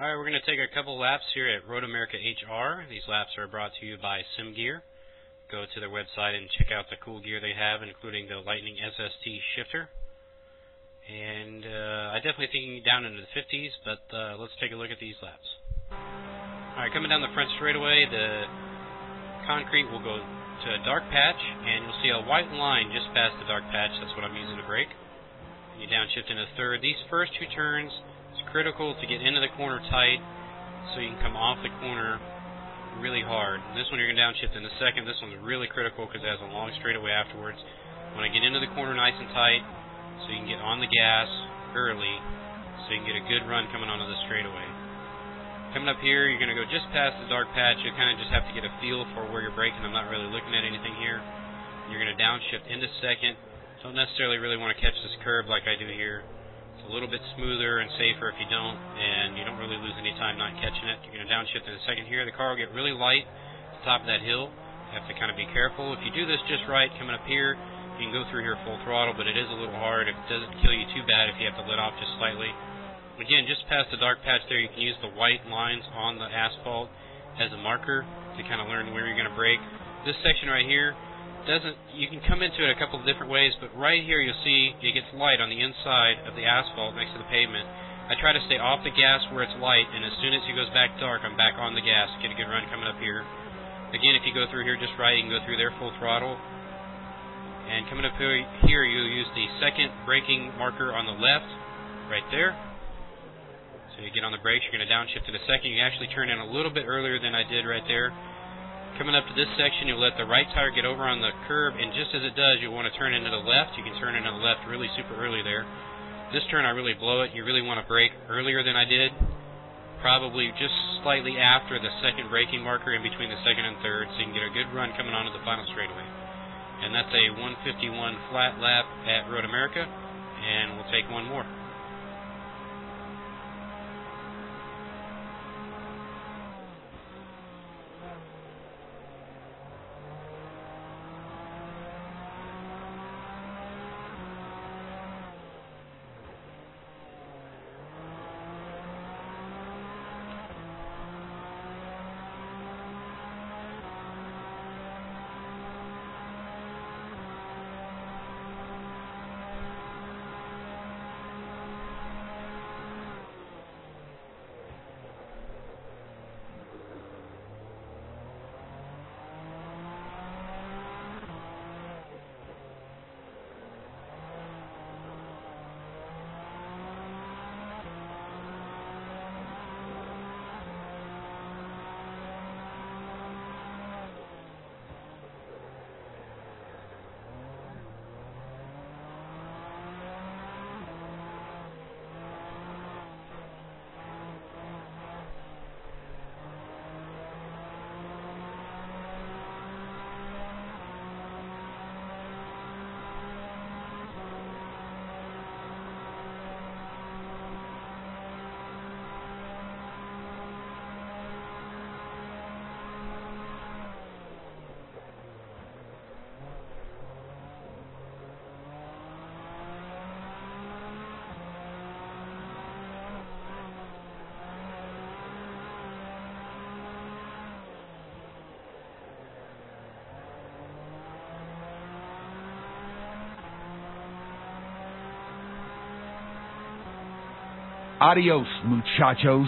Alright, we're going to take a couple laps here at Road America HR. These laps are brought to you by SimGear. Go to their website and check out the cool gear they have, including the Lightning SST shifter. And I definitely think down into the 50s, but let's take a look at these laps. Alright, coming down the front straightaway, the concrete will go to a dark patch, and you'll see a white line just past the dark patch. That's what I'm using to brake. You downshift into third. These first two turns, it's critical to get into the corner tight so you can come off the corner really hard. And this one you're going to downshift in the second. This one's really critical because it has a long straightaway afterwards. Want to get into the corner nice and tight so you can get on the gas early so you can get a good run coming onto the straightaway. Coming up here, you're going to go just past the dark patch. You kind of just have to get a feel for where you're braking. I'm not really looking at anything here. You're going to downshift into second. Don't necessarily really want to catch this curb like I do here. It's a little bit smoother and safer if you don't, and you don't really lose any time not catching it. You're going to downshift in a second here. The car will get really light at the top of that hill. You have to kind of be careful. If you do this just right, coming up here, you can go through here full throttle, but it is a little hard. It doesn't kill you too bad if you have to let off just slightly. Again, just past the dark patch there, you can use the white lines on the asphalt as a marker to kind of learn where you're going to brake. This section right here, you can come into it a couple of different ways, but right here you'll see it gets light on the inside of the asphalt next to the pavement. I try to stay off the gas where it's light, and as soon as it goes back dark, I'm back on the gas. Get a good run coming up here. Again, if you go through here just right, you can go through there full throttle. And coming up here, you'll use the second braking marker on the left, right there. So you get on the brakes, you're going to downshift in a second. You actually turn in a little bit earlier than I did right there. Coming up to this section, you'll let the right tire get over on the curb, and just as it does, you'll want to turn into the left. You can turn into the left really super early there. This turn, I really blow it. You really want to brake earlier than I did, probably just slightly after the second braking marker in between the second and third, so you can get a good run coming onto the final straightaway. And that's a 151 flat lap at Road America, and we'll take one more. Adios, muchachos.